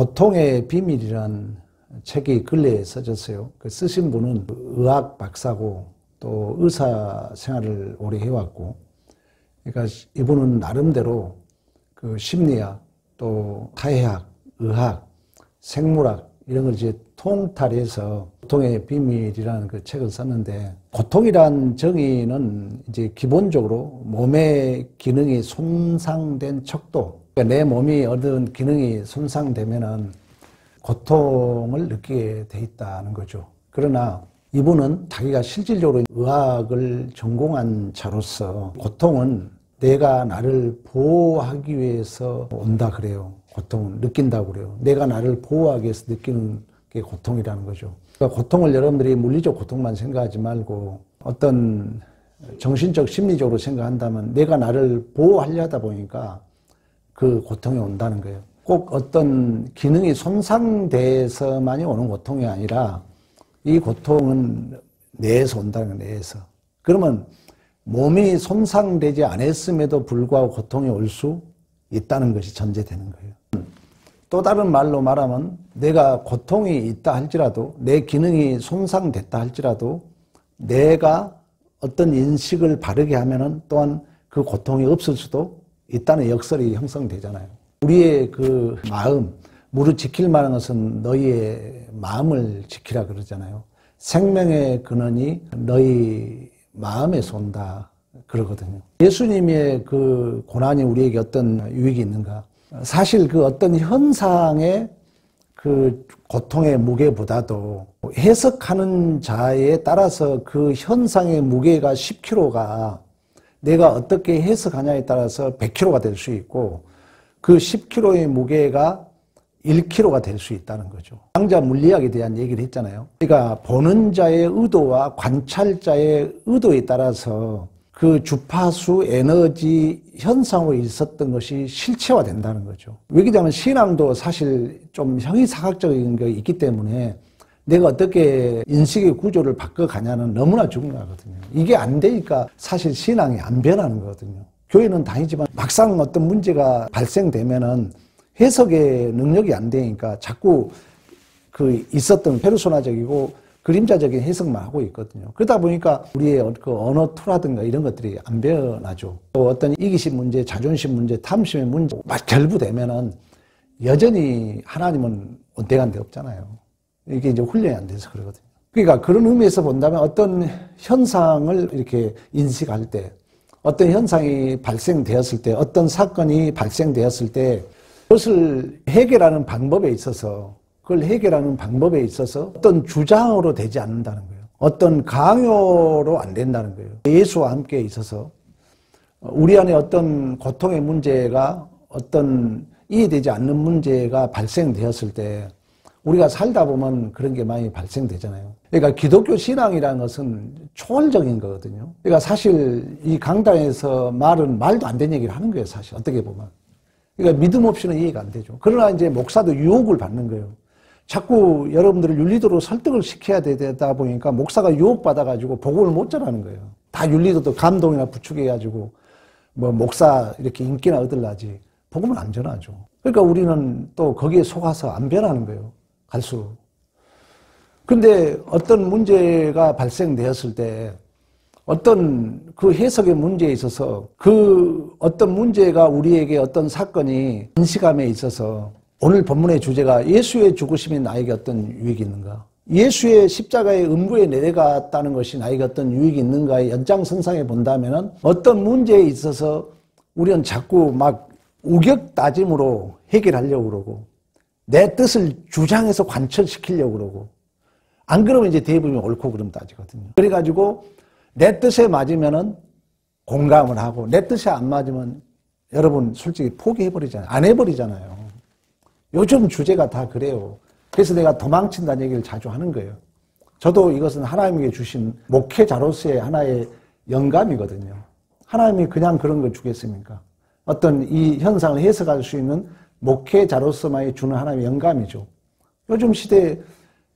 고통의 비밀이란 책이 근래에 써졌어요. 그 쓰신 분은 의학 박사고 또 의사 생활을 오래 해왔고, 그러니까 이분은 나름대로 그 심리학, 또 타의학, 의학, 생물학 이런 걸 이제 통탈해서 고통의 비밀이라는 그 책을 썼는데, 고통이란 정의는 이제 기본적으로 몸의 기능이 손상된 척도, 그러니까 내 몸이 어떤 기능이 손상되면은 고통을 느끼게 돼 있다는 거죠. 그러나 이분은 자기가 실질적으로 의학을 전공한 자로서 고통은 내가 나를 보호하기 위해서 온다 그래요. 고통을 느낀다고 그래요. 내가 나를 보호하기 위해서 느끼는 게 고통이라는 거죠. 그러니까 고통을 여러분들이 물리적 고통만 생각하지 말고 어떤 정신적, 심리적으로 생각한다면 내가 나를 보호하려 하다 보니까 그 고통이 온다는 거예요. 꼭 어떤 기능이 손상돼서만이 오는 고통이 아니라 이 고통은 뇌에서 온다는 거예요. 뇌에서. 그러면 몸이 손상되지 않았음에도 불구하고 고통이 올 수 있다는 것이 전제되는 거예요. 또 다른 말로 말하면 내가 고통이 있다 할지라도, 내 기능이 손상됐다 할지라도 내가 어떤 인식을 바르게 하면은 또한 그 고통이 없을 수도 있다는 역설이 형성되잖아요. 우리의 그 마음, 무릇 지킬 만한 것은 너희의 마음을 지키라 그러잖아요. 생명의 근원이 너희 마음에서 온다 그러거든요. 예수님의 그 고난이 우리에게 어떤 유익이 있는가? 사실 그 어떤 현상의 그 고통의 무게보다도 해석하는 자에 따라서 그 현상의 무게가 10kg가 내가 어떻게 해석하냐에 따라서 100kg가 될 수 있고, 그 10kg의 무게가 1kg가 될 수 있다는 거죠. 강자 물리학에 대한 얘기를 했잖아요. 그러니까 보는 자의 의도와 관찰자의 의도에 따라서 그 주파수 에너지 현상으로 있었던 것이 실체화된다는 거죠. 왜냐하면 신앙도 사실 좀 형이사각적인 게 있기 때문에 내가 어떻게 인식의 구조를 바꿔가냐는 너무나 중요하거든요. 이게 안 되니까 사실 신앙이 안 변하는 거거든요. 교회는 다니지만 막상 어떤 문제가 발생되면은 해석의 능력이 안 되니까 자꾸 그 있었던 페르소나적이고 그림자적인 해석만 하고 있거든요. 그러다 보니까 우리의 그 언어 투라든가 이런 것들이 안 변하죠. 또 어떤 이기심 문제, 자존심 문제, 탐심의 문제 막 결부되면은 여전히 하나님은 온데간데 없잖아요. 이게 이제 훈련이 안 돼서 그러거든요. 그러니까 그런 의미에서 본다면 어떤 현상을 이렇게 인식할 때, 어떤 현상이 발생되었을 때, 어떤 사건이 발생되었을 때 그것을 해결하는 방법에 있어서, 그걸 해결하는 방법에 있어서 어떤 주장으로 되지 않는다는 거예요. 어떤 강요로 안 된다는 거예요. 예수와 함께 있어서 우리 안에 어떤 고통의 문제가, 어떤 이해되지 않는 문제가 발생되었을 때 우리가 살다 보면 그런 게 많이 발생되잖아요. 그러니까 기독교 신앙이라는 것은 초월적인 거거든요. 그러니까 사실 이 강단에서 말은 말도 안 되는 얘기를 하는 거예요, 사실. 어떻게 보면. 그러니까 믿음 없이는 이해가 안 되죠. 그러나 이제 목사도 유혹을 받는 거예요. 자꾸 여러분들을 윤리도로 설득을 시켜야 되다 보니까 목사가 유혹받아가지고 복음을 못 전하는 거예요. 다 윤리도도 감동이나 부추겨가지고 뭐 목사 이렇게 인기나 얻으려지 복음을 안 전하죠. 그러니까 우리는 또 거기에 속아서 안 변하는 거예요. 갈수록. 근데 어떤 문제가 발생되었을 때 어떤 그 해석의 문제에 있어서 그 어떤 문제가 우리에게 어떤 사건이 인식함에 있어서 오늘 본문의 주제가 예수의 죽으심이 나에게 어떤 유익이 있는가? 예수의 십자가의 음부에 내려갔다는 것이 나에게 어떤 유익이 있는가의 연장선상에 본다면 어떤 문제에 있어서 우리는 자꾸 막 우격다짐으로 해결하려고 그러고 내 뜻을 주장해서 관철시키려고 그러고 안 그러면 이제 대부분이 옳고 그름 따지거든요. 그래가지고 내 뜻에 맞으면은 공감을 하고 내 뜻에 안 맞으면 여러분 솔직히 포기해버리잖아요. 안 해버리잖아요. 요즘 주제가 다 그래요. 그래서 내가 도망친다는 얘기를 자주 하는 거예요. 저도 이것은 하나님에게 주신 목회자로서의 하나의 영감이거든요. 하나님이 그냥 그런 걸 주겠습니까? 어떤 이 현상을 해석할 수 있는 목회자로서만이 주는 하나님의 영감이죠. 요즘 시대에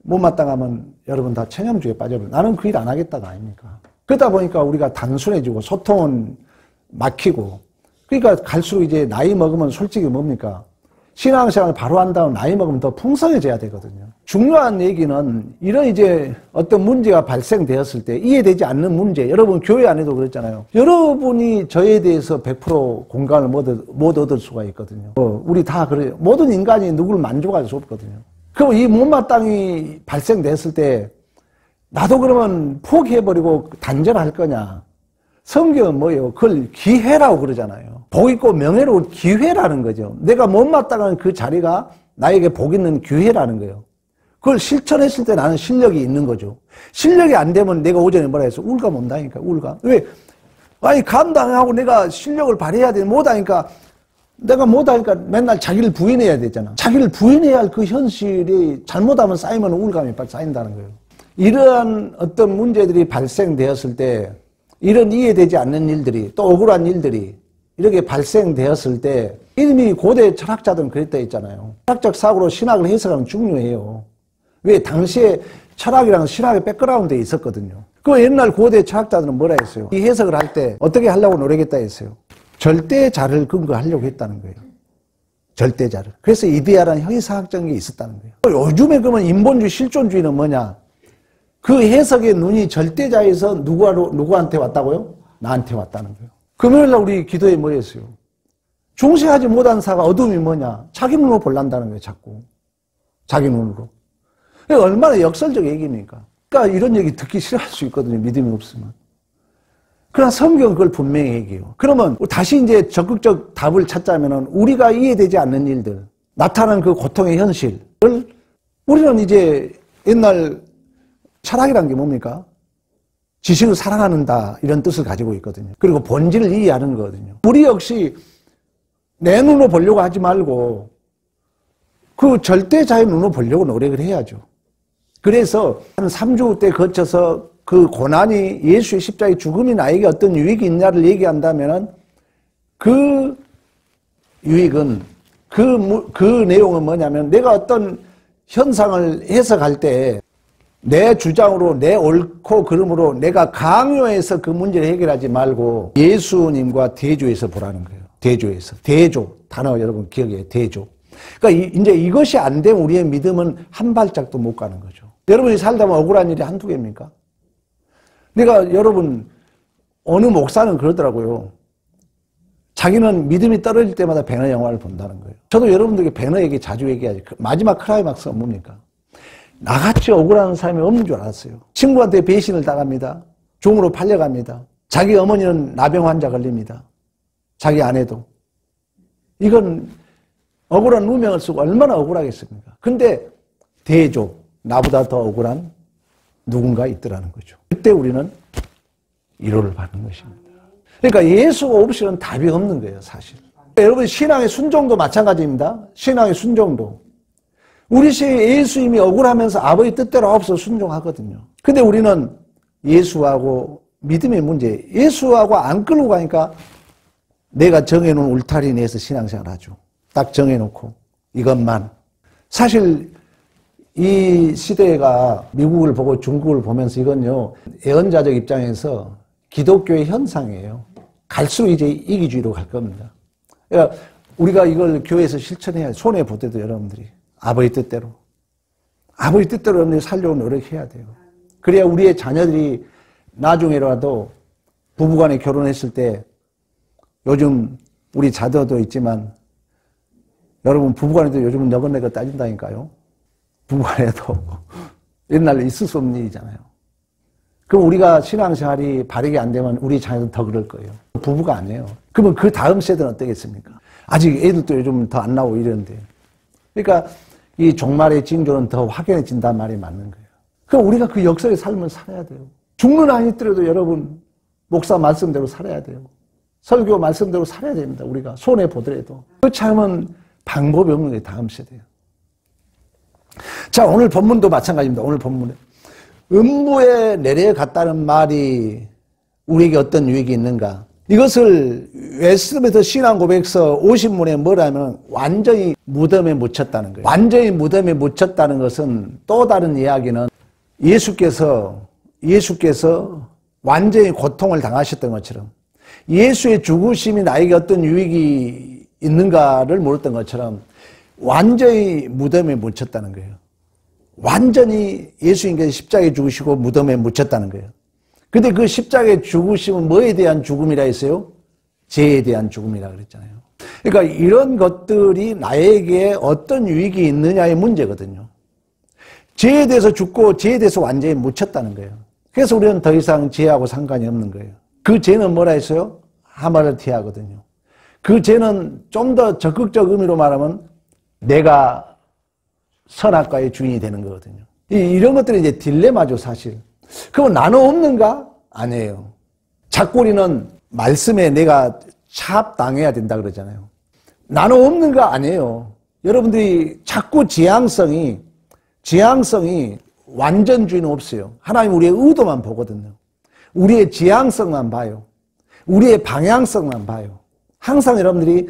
못마땅하면 여러분 다 체념주의에 빠져버려요. 나는 그 일 안 하겠다가 아닙니까? 그러다 보니까 우리가 단순해지고 소통은 막히고, 그러니까 갈수록 이제 나이 먹으면 솔직히 뭡니까? 신앙생활 바로 한 다음 나이 먹으면 더 풍성해져야 되거든요. 중요한 얘기는 이런 이제 어떤 문제가 발생되었을 때 이해되지 않는 문제, 여러분 교회 안에도 그랬잖아요. 여러분이 저에 대해서 100% 공감을 못 얻을 수가 있거든요. 우리 다 그래요. 모든 인간이 누구를 만족할 수 없거든요. 그럼 이 못마땅이 발생됐을 때 나도 그러면 포기해버리고 단절할 거냐? 성경은 뭐예요? 그걸 기회라고 그러잖아요. 복 있고 명예로운 기회라는 거죠. 내가 못마땅한 그 자리가 나에게 복 있는 기회라는 거예요. 그걸 실천했을 때 나는 실력이 있는 거죠. 실력이 안 되면 내가 오전에 뭐라 했어? 우울감 온다니까, 우울감. 왜? 아니, 감당하고 내가 실력을 발휘해야 되는데 못하니까, 내가 못하니까 맨날 자기를 부인해야 되잖아. 자기를 부인해야 할 그 현실이 잘못하면 쌓이면 우울감이 쌓인다는 거예요. 이러한 어떤 문제들이 발생되었을 때, 이런 이해되지 않는 일들이, 또 억울한 일들이 이렇게 발생되었을 때, 이미 고대 철학자들은 그랬다 했잖아요. 철학적 사고로 신학을 해석하면 중요해요. 왜? 당시에 철학이랑 신학의 백그라운드에 있었거든요. 그 옛날 고대 철학자들은 뭐라 했어요? 이 해석을 할 때 어떻게 하려고 노력했다 했어요? 절대자를 근거하려고 했다는 거예요. 절대자를. 그래서 이데아라는 형이상학적인 게 있었다는 거예요. 요즘에 그러면 인본주의, 실존주의는 뭐냐? 그 해석의 눈이 절대자에서 누구한테 왔다고요? 나한테 왔다는 거예요. 금요일날 우리 기도에 뭐 했어요? 중시하지 못한 사가 어둠이 뭐냐? 자기 눈으로 볼란다는 거예요, 자꾸. 자기 눈으로. 얼마나 역설적 얘기입니까? 그러니까 이런 얘기 듣기 싫어할 수 있거든요, 믿음이 없으면. 그러나 성경은 그걸 분명히 얘기해요. 그러면 다시 이제 적극적 답을 찾자면은 우리가 이해되지 않는 일들, 나타나는 그 고통의 현실을 우리는 이제 옛날 철학이란 게 뭡니까? 지식을 사랑하는다, 이런 뜻을 가지고 있거든요. 그리고 본질을 이해하는 거거든요. 우리 역시 내 눈으로 보려고 하지 말고 그 절대자의 눈으로 보려고 노력을 해야죠. 그래서 한 3주 때 거쳐서 그 고난이 예수의 십자가의 죽음이 나에게 어떤 유익이 있냐를 얘기한다면 그 유익은 그 내용은 뭐냐면 내가 어떤 현상을 해석할 때 내 주장으로 내 옳고 그름으로 내가 강요해서 그 문제를 해결하지 말고 예수님과 대조해서 보라는 거예요. 대조해서. 대조. 단어 여러분 기억해요. 대조. 그러니까 이제 이것이 안 되면 우리의 믿음은 한 발짝도 못 가는 거죠. 여러분이 살다 보면 억울한 일이 한두 개입니까? 내가 여러분 어느 목사는 그러더라고요. 자기는 믿음이 떨어질 때마다 배너 영화를 본다는 거예요. 저도 여러분들에게 배너 얘기 자주 얘기하죠. 마지막 클라이막스가 뭡니까? 나같이 억울한 사람이 없는 줄 알았어요. 친구한테 배신을 당합니다. 종으로 팔려갑니다. 자기 어머니는 나병 환자 걸립니다. 자기 아내도. 이건 억울한 누명을 쓰고 얼마나 억울하겠습니까? 근데 대조, 나보다 더 억울한 누군가 있더라는 거죠. 그때 우리는 위로를 받는 것입니다. 그러니까 예수가 없이는 답이 없는 거예요, 사실. 여러분 신앙의 순종도 마찬가지입니다. 신앙의 순종도. 우리 시에 예수님이 억울하면서 아버지 뜻대로 없어 순종하거든요. 근데 우리는 예수하고 믿음의 문제, 예수하고 안 끌고 가니까 내가 정해놓은 울타리 내에서 신앙생활 하죠. 딱 정해놓고 이것만. 사실 이 시대가 미국을 보고 중국을 보면서 이건요, 예언자적 입장에서 기독교의 현상이에요. 갈수록 이제 이기주의로 갈 겁니다. 그러니까 우리가 이걸 교회에서 실천해야 손해보더라도 여러분들이. 아버지 뜻대로. 아버지 뜻대로 여러분들이 살려고 노력해야 돼요. 그래야 우리의 자녀들이 나중에라도 부부간에 결혼했을 때 요즘 우리 자녀도 있지만 여러분 부부간에도 요즘은 너건내가 따진다니까요. 부부간에도 옛날에 있을 수 없는 일이잖아요. 그럼 우리가 신앙생활이 바르게 안 되면 우리 자녀는 더 그럴 거예요. 부부가 아니에요. 그러면 그 다음 세대는 어떻겠습니까? 아직 애들도 요즘 더 안 나오고 이러는데. 그러니까 이 종말의 징조는 더 확연해진다는 말이 맞는 거예요. 그럼 우리가 그 역설의 삶을 살아야 돼요. 죽는 한이 있더라도 여러분 목사 말씀대로 살아야 돼요. 설교 말씀대로 살아야 됩니다. 우리가 손해보더라도. 그렇지 않으면 방법이 없는 게 다음 세대예요. 자, 오늘 본문도 마찬가지입니다. 오늘 본문에 음부에 내려갔다는 말이 우리에게 어떤 유익이 있는가? 이것을 웨스트민스터 신앙고백서 50문에 뭐라면 완전히 무덤에 묻혔다는 거예요. 완전히 무덤에 묻혔다는 것은 또 다른 이야기는 예수께서 완전히 고통을 당하셨던 것처럼 예수의 죽으심이 나에게 어떤 유익이 있는가를 물었던 것처럼 완전히 무덤에 묻혔다는 거예요. 완전히 예수님께서 십자가에 죽으시고 무덤에 묻혔다는 거예요. 근데 그 십자가에 죽으심은 뭐에 대한 죽음이라 했어요? 죄에 대한 죽음이라 그랬잖아요. 그러니까 이런 것들이 나에게 어떤 유익이 있느냐의 문제거든요. 죄에 대해서 죽고 죄에 대해서 완전히 묻혔다는 거예요. 그래서 우리는 더 이상 죄하고 상관이 없는 거예요. 그 죄는 뭐라 했어요? 하마르티아거든요. 그 죄는 좀 더 적극적 의미로 말하면 내가 선악과의 주인이 되는 거거든요. 이런 것들이 이제 딜레마죠, 사실. 그럼 나는 없는가? 아니에요. 자꾸 우리는 말씀에 내가 차압당해야 된다 그러잖아요. 나는 없는가? 아니에요. 여러분들이 자꾸 지향성이 완전주의는 없어요. 하나님 우리의 의도만 보거든요. 우리의 지향성만 봐요. 우리의 방향성만 봐요. 항상 여러분들이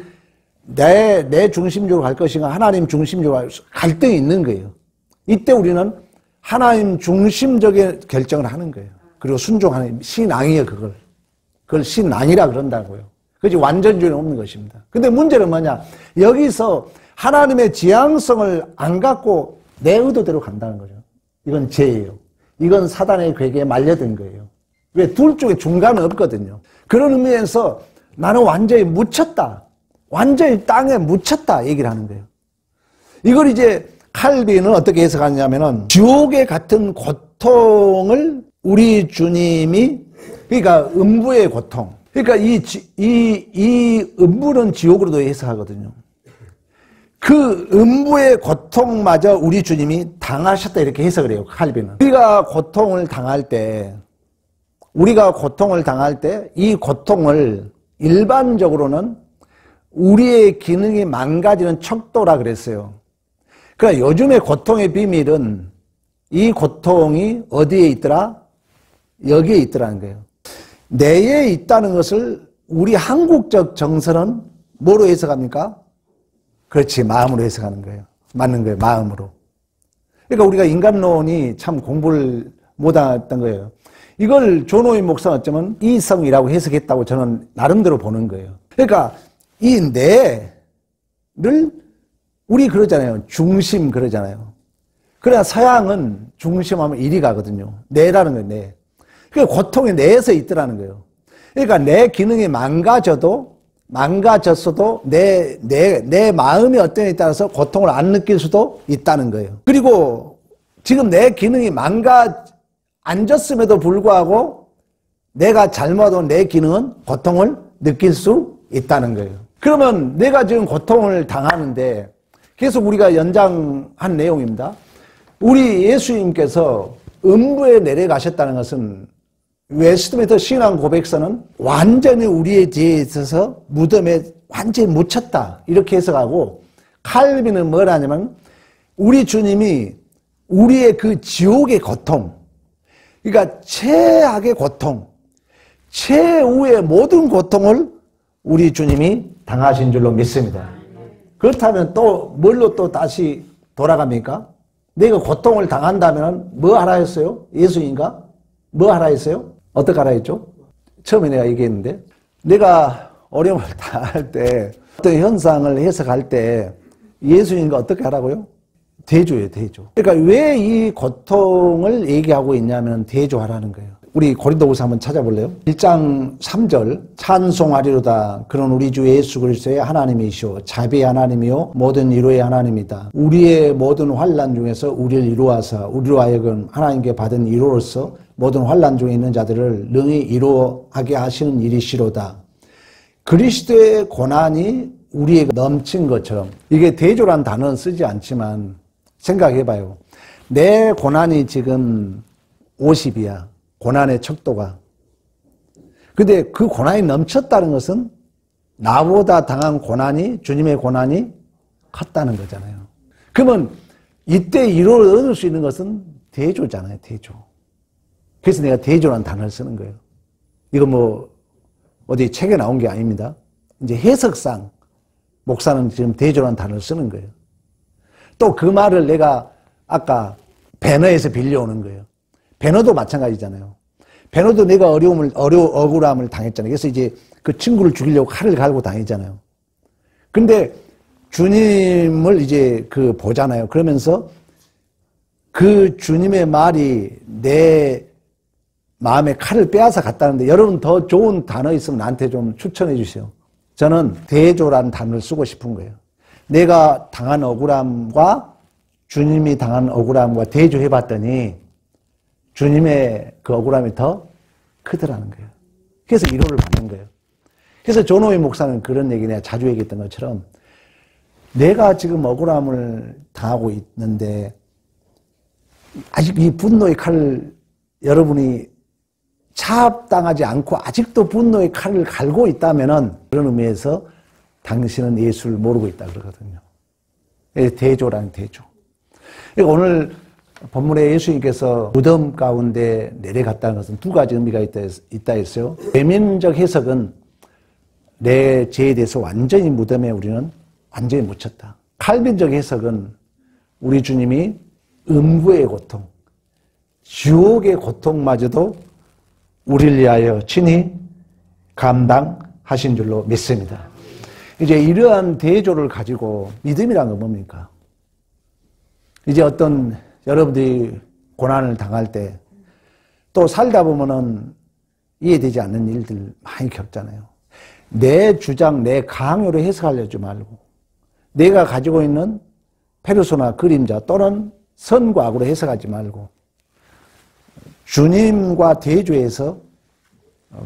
내 중심적으로 갈 것인가 하나님 중심적으로 갈등이 있는 거예요. 이때 우리는 하나님 중심적인 결정을 하는 거예요. 그리고 순종하는 신앙이에요. 그걸 신앙이라 그런다고요. 그것이 완전주의는 없는 것입니다. 근데 문제는 뭐냐? 여기서 하나님의 지향성을 안 갖고 내 의도대로 간다는 거죠. 이건 죄예요. 이건 사단의 괴계에 말려든 거예요. 왜? 둘 중에 중간은 없거든요. 그런 의미에서 나는 완전히 묻혔다. 완전히 땅에 묻혔다 얘기를 하는 거예요. 이걸 이제 칼빈은 어떻게 해석하냐면은 지옥의 같은 고통을 우리 주님이, 그러니까 음부의 고통, 그러니까 이 음부는 지옥으로도 해석하거든요. 그 음부의 고통마저 우리 주님이 당하셨다 이렇게 해석을 해요, 칼빈은. 우리가 고통을 당할 때 이 고통을 일반적으로는 우리의 기능이 망가지는 척도라 그랬어요. 그러니까 요즘의 고통의 비밀은 이 고통이 어디에 있더라? 여기에 있더라는 거예요. 내에 있다는 것을 우리 한국적 정서는 뭐로 해석합니까? 그렇지, 마음으로 해석하는 거예요. 맞는 거예요, 마음으로. 그러니까 우리가 인간론이 참 공부를 못했던 거예요. 이걸 존 목사는 어쩌면 이성이라고 해석했다고 저는 나름대로 보는 거예요. 그러니까 이 내를 우리 그러잖아요. 중심 그러잖아요. 그러나 서양은 중심하면 이리 가거든요. 내라는 거예요, 내. 그 고통이 내에서 있더라는 거예요. 그러니까 내 기능이 망가졌어도 내 마음이 어떠냐에 따라서 고통을 안 느낄 수도 있다는 거예요. 그리고 지금 내 기능이 앉았음에도 불구하고 내가 잘못하고 내 기능은 고통을 느낄 수 있다는 거예요. 그러면 내가 지금 고통을 당하는데 계속 우리가 연장한 내용입니다. 우리 예수님께서 음부에 내려가셨다는 것은 웨스트민스터 신앙 고백서는 완전히 우리의 죄에 있어서 무덤에 완전히 묻혔다 이렇게 해석하고, 칼빈은 뭘 하냐면 우리 주님이 우리의 그 지옥의 고통, 그러니까 최악의 고통, 최후의 모든 고통을 우리 주님이 당하신 줄로 믿습니다. 그렇다면 또 뭘로 또 다시 돌아갑니까? 내가 고통을 당한다면 뭐 하라 했어요? 예수님과 뭐 하라 했어요? 어떻게 하라 했죠? 처음에 내가 얘기했는데, 내가 어려움을 당할 때 어떤 현상을 해석할 때 예수님과 어떻게 하라고요? 대조예요, 대조. 그러니까 왜 이 고통을 얘기하고 있냐면 대조하라는 거예요. 우리 고린도후서 한번 찾아볼래요? 1장 3절 찬송하리로다. 그런 우리 주 예수 그리스도의 하나님이시오 자비의 하나님이요 모든 위로의 하나님이다. 우리의 모든 환난 중에서 우리를 이루어서 우리로 하여금 하나님께 받은 위로로서 모든 환난 중에 있는 자들을 능히 위로하게 하시는 일이시로다. 그리스도의 고난이 우리에게 넘친 것처럼, 이게 대조란 단어는 쓰지 않지만 생각해봐요. 내 고난이 지금 50이야. 고난의 척도가. 근데 그 고난이 넘쳤다는 것은 나보다 당한 고난이, 주님의 고난이 컸다는 거잖아요. 그러면 이때 위로를 얻을 수 있는 것은 대조잖아요, 대조. 그래서 내가 대조라는 단어를 쓰는 거예요. 이거 뭐 어디 책에 나온 게 아닙니다. 이제 해석상 목사는 지금 대조라는 단어를 쓰는 거예요. 또 그 말을 내가 아까 배너에서 빌려오는 거예요. 배너도 마찬가지잖아요. 배너도 내가 억울함을 당했잖아요. 그래서 이제 그 친구를 죽이려고 칼을 갈고 다니잖아요. 근데 주님을 이제 보잖아요. 그러면서 그 주님의 말이 내 마음에 칼을 빼앗아 갔다는데, 여러분 더 좋은 단어 있으면 나한테 좀 추천해 주세요. 저는 대조라는 단어를 쓰고 싶은 거예요. 내가 당한 억울함과 주님이 당한 억울함과 대조해 봤더니 주님의 그 억울함이 더 크더라는 거예요. 그래서 위로를 받는 거예요. 그래서 존오이 목사는 그런 얘기 내가 자주 얘기했던 것처럼, 내가 지금 억울함을 당하고 있는데 아직 이 분노의 칼을 여러분이 차압당하지 않고 아직도 분노의 칼을 갈고 있다면은, 그런 의미에서 당신은 예수를 모르고 있다 그러거든요. 대조라는 대조. 오늘 본문에 예수님께서 무덤 가운데 내려갔다는 것은 두 가지 의미가 있다 했어요. 외면적 해석은 내 죄에 대해서 완전히 무덤에 우리는 완전히 묻혔다. 칼빈적 해석은 우리 주님이 음부의 고통, 지옥의 고통마저도 우리를 위하여 친히 감당하신 줄로 믿습니다. 이제 이러한 대조를 가지고, 믿음이란 건 뭡니까? 이제 어떤 여러분들이 고난을 당할 때, 또 살다 보면은 이해되지 않는 일들 많이 겪잖아요. 내 주장, 내 강요로 해석하려지 말고, 내가 가지고 있는 페르소나, 그림자 또는 선과 악으로 해석하지 말고 주님과 대조해서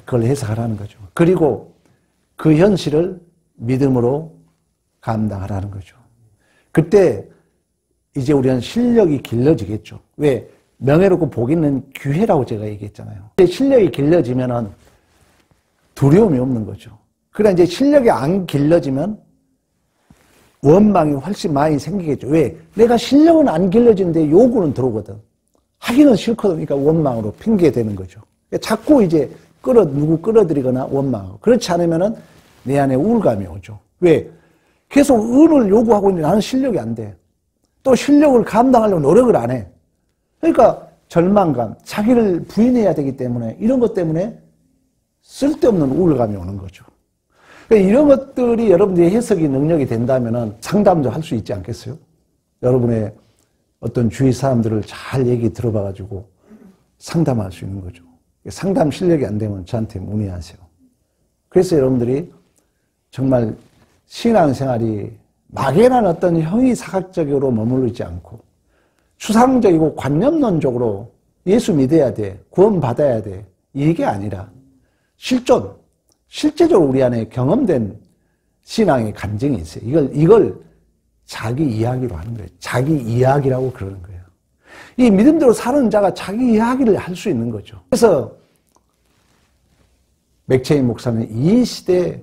그걸 해석하라는 거죠. 그리고 그 현실을 믿음으로 감당하라는 거죠. 그때 이제 우리는 실력이 길러지겠죠. 왜? 명예롭고 복 있는 기회라고 제가 얘기했잖아요. 실력이 길러지면은 두려움이 없는 거죠. 그러나 이제 실력이 안 길러지면 원망이 훨씬 많이 생기겠죠. 왜? 내가 실력은 안 길러지는데 요구는 들어오거든. 하기는 싫거든. 그러니까 원망으로 핑계대는 거죠. 자꾸 이제 누구 끌어들이거나 원망하고. 그렇지 않으면은 내 안에 우울감이 오죠. 왜? 계속 은을 요구하고 있는데 나는 실력이 안 돼. 또 실력을 감당하려고 노력을 안 해. 그러니까 절망감, 자기를 부인해야 되기 때문에, 이런 것 때문에 쓸데없는 우울감이 오는 거죠. 그러니까 이런 것들이 여러분들의 해석이 능력이 된다면 상담도 할 수 있지 않겠어요? 여러분의 어떤 주위 사람들을 잘 얘기 들어봐가지고 상담할 수 있는 거죠. 상담 실력이 안 되면 저한테 문의하세요. 그래서 여러분들이 정말 신앙생활이 막연한 어떤 형이사각적으로 머무르지 않고 추상적이고 관념론적으로 예수 믿어야 돼, 구원받아야 돼, 이게 아니라 실존, 실제적으로 우리 안에 경험된 신앙의 간증이 있어요. 이걸 자기 이야기로 하는 거예요. 자기 이야기라고 그러는 거예요. 이 믿음대로 사는 자가 자기 이야기를 할 수 있는 거죠. 그래서 맥체인 목사는 이 시대에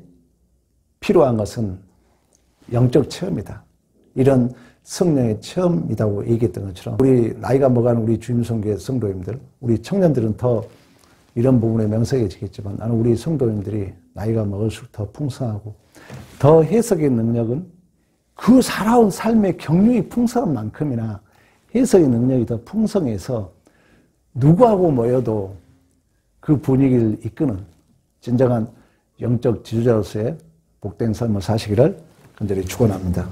필요한 것은 영적 체험이다. 이런 성령의 체험이라고 얘기했던 것처럼, 우리 나이가 먹어가는 우리 주임성교회 성도님들, 우리 청년들은 더 이런 부분에 명석해지겠지만, 나는 우리 성도님들이 나이가 먹을수록 더 풍성하고 더 해석의 능력은 그 살아온 삶의 경륜이 풍성한 만큼이나 해석의 능력이 더 풍성해서 누구하고 모여도 그 분위기를 이끄는 진정한 영적 지도자로서의 복된 삶을 사시기를 간절히 축원합니다.